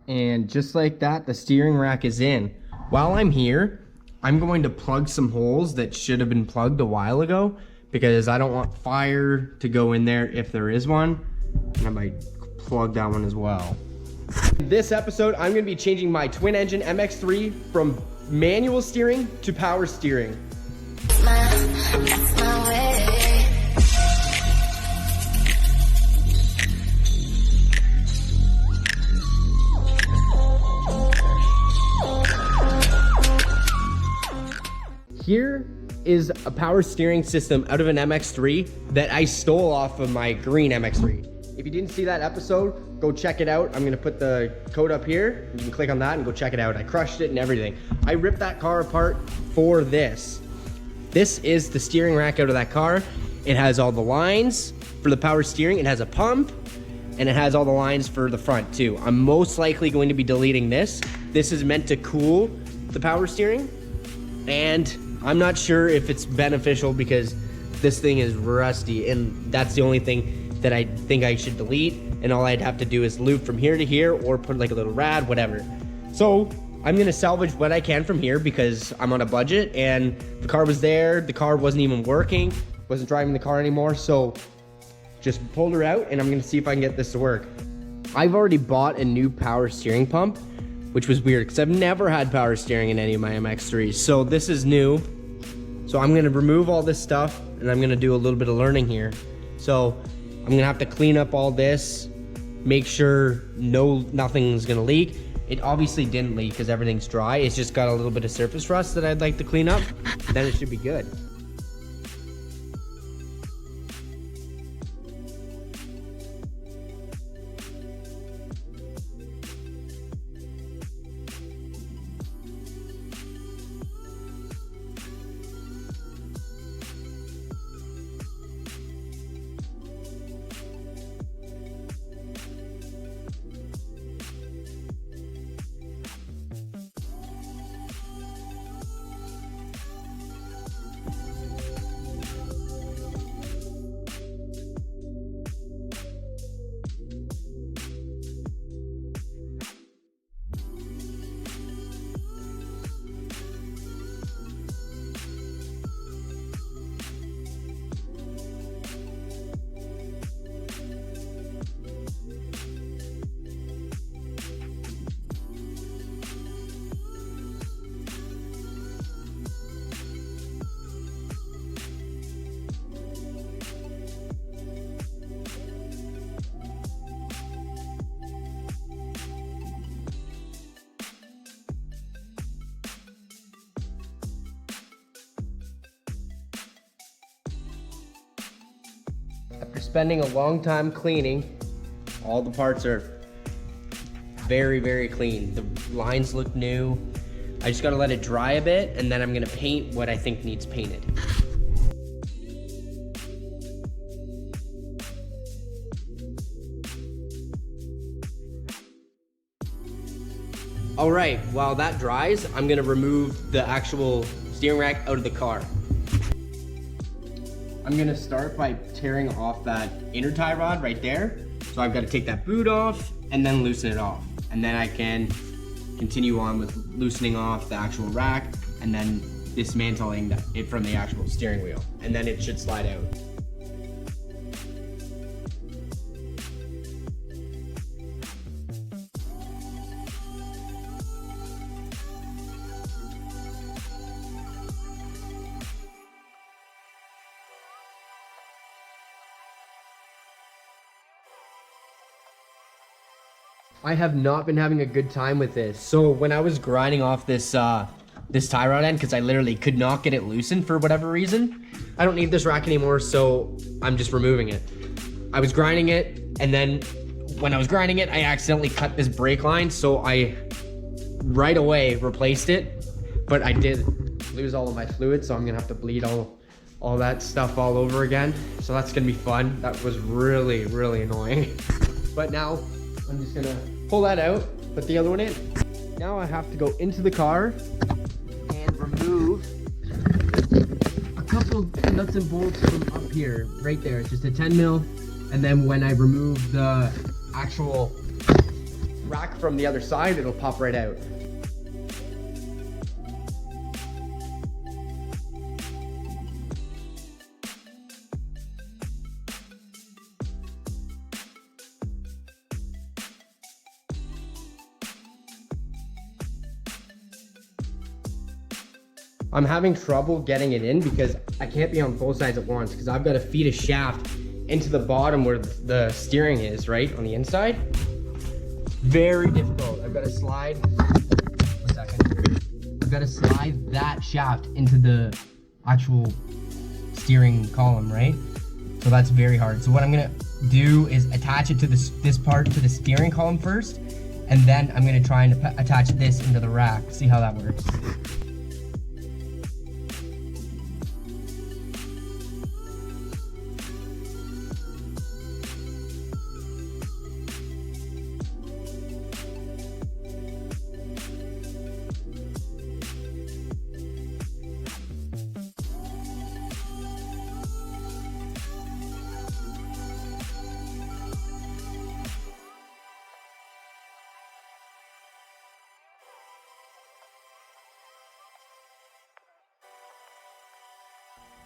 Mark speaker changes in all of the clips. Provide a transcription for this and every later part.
Speaker 1: And just like that, the steering rack is in. While I'm here, I'm going to plug some holes that should have been plugged a while ago because I don't want fire to go in there if there is one. And I might plug that one as well. In this episode, I'm gonna be changing my twin engine MX-3 from manual steering to power steering.
Speaker 2: That's my way.
Speaker 1: Here is a power steering system out of an MX-3 that I stole off of my green MX-3. If you didn't see that episode, go check it out. I'm gonna put the code up here. You can click on that and go check it out. I crushed it and everything. I ripped that car apart for this. This is the steering rack out of that car. It has all the lines for the power steering. It has a pump and it has all the lines for the front too. I'm most likely going to be deleting this. This is meant to cool the power steering, and I'm not sure if it's beneficial because this thing is rusty, and that's the only thing that I think I should delete, and all I'd have to do is loop from here to here or put like a little rad, whatever. So I'm gonna salvage what I can from here because I'm on a budget and the car was there, the car wasn't even working, wasn't driving the car anymore, so just pulled her out and I'm gonna see if I can get this to work. I've already bought a new power steering pump, which was weird because I've never had power steering in any of my MX-3s. So this is new. So I'm gonna remove all this stuff and I'm gonna do a little bit of learning here. So I'm gonna have to clean up all this, make sure nothing's gonna leak. It obviously didn't leak because everything's dry. It's just got a little bit of surface rust that I'd like to clean up. Then it should be good. After spending a long time cleaning, all the parts are very, very clean. The lines look new. I just gotta let it dry a bit and then I'm gonna paint what I think needs painted. All right, while that dries, I'm gonna remove the actual steering rack out of the car. I'm gonna start by tearing off that inner tie rod right there. So I've gotta take that boot off and then loosen it off. And then I can continue on with loosening off the actual rack and then dismantling it from the actual steering wheel. And then it should slide out. I have not been having a good time with this. So when I was grinding off this this tie rod end, because I literally could not get it loosened for whatever reason, I don't need this rack anymore, so I'm just removing it. I was grinding it, and then when I was grinding it, I accidentally cut this brake line, so I right away replaced it, but I did lose all of my fluid, so I'm gonna have to bleed all that stuff all over again. So that's gonna be fun. That was really, really annoying. But now, I'm just gonna pull that out, put the other one in. Now I have to go into the car and remove a couple nuts and bolts from up here, right there. It's just a 10 mil. And then when I remove the actual rack from the other side, it'll pop right out. I'm having trouble getting it in because I can't be on both sides at once because I've got to feed a shaft into the bottom where the steering is, right? On the inside. Very difficult. I've got to slide, one second. I've got to slide that shaft into the actual steering column, right? So that's very hard. So what I'm gonna do is attach it to this part to the steering column first, and then I'm gonna try and attach this into the rack. See how that works.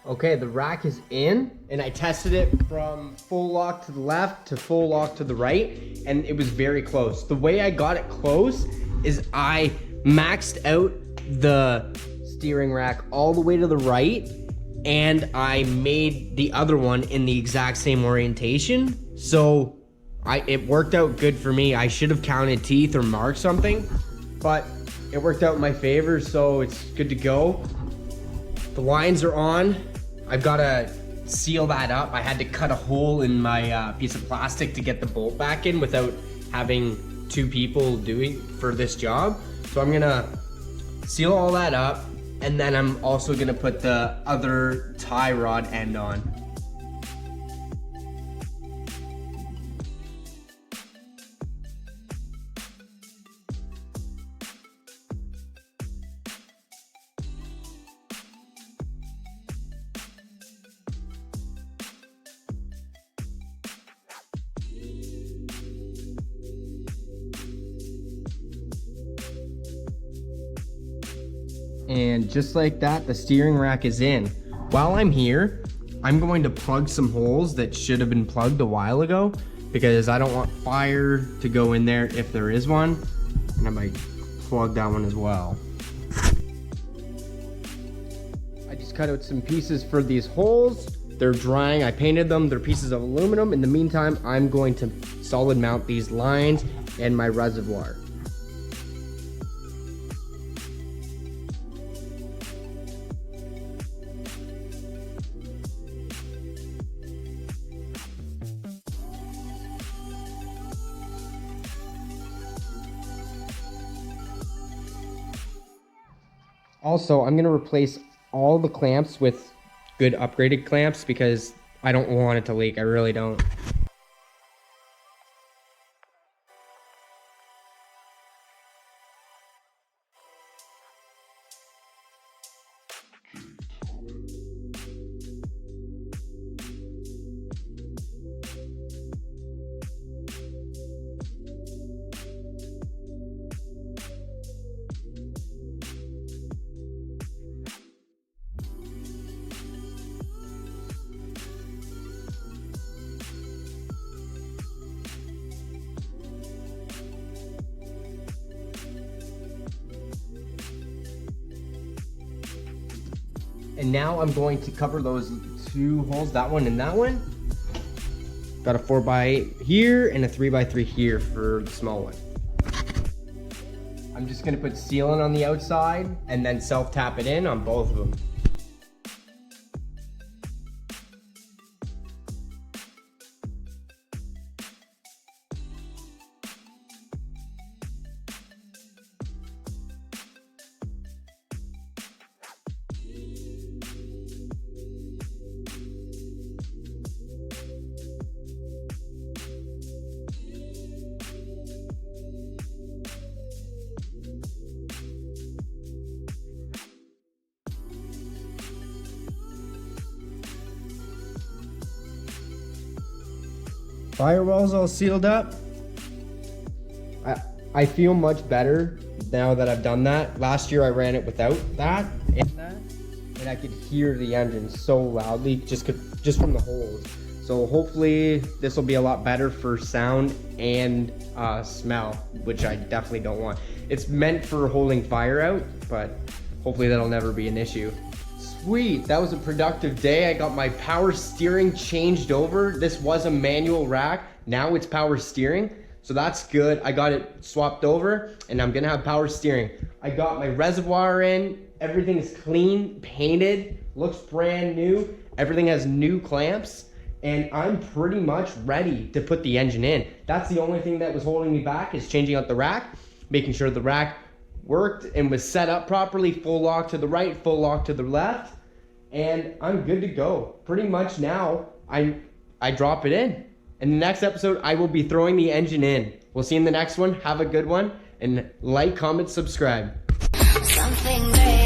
Speaker 1: Okay, the rack is in, and I tested it from full lock to the left to full lock to the right, and it was very close. The way I got it close is I maxed out the steering rack all the way to the right, and I made the other one in the exact same orientation. So it worked out good for me. I should have counted teeth or marked something, but it worked out in my favor, so it's good to go. The lines are on. I've got to seal that up. I had to cut a hole in my piece of plastic to get the bolt back in without having two people doing for this job. So I'm gonna seal all that up, and then I'm also gonna put the other tie rod end on. And just like that, the steering rack is in. While I'm here, I'm going to plug some holes that should have been plugged a while ago because I don't want fire to go in there if there is one. And I might plug that one as well. I just cut out some pieces for these holes. They're drying, I painted them, they're pieces of aluminum. In the meantime, I'm going to solid mount these lines and my reservoir. Also, I'm gonna replace all the clamps with good upgraded clamps because I don't want it to leak, I really don't. And now I'm going to cover those two holes, that one and that one. Got a 4x8 here and a 3x3 here for the small one. I'm just gonna put sealant on the outside and then self-tap it in on both of them. Firewall's all sealed up. I feel much better now that I've done that. Last year I ran it without that and I could hear the engine so loudly just from the holes. So hopefully this will be a lot better for sound and smell, which I definitely don't want. It's meant for holding fire out, but hopefully that'll never be an issue. Sweet, that was a productive day. I got my power steering changed over. This was a manual rack, now it's power steering. So that's good. I got it swapped over and I'm gonna have power steering. I got my reservoir in, everything is clean, painted, looks brand new. Everything has new clamps and I'm pretty much ready to put the engine in. That's the only thing that was holding me back, is changing out the rack, making sure the rack worked and was set up properly, full lock to the right, full lock to the left, and I'm good to go. Pretty much now, I drop it in. In the next episode, I will be throwing the engine in. We'll see you in the next one. Have a good one, and like, comment, subscribe. Something great.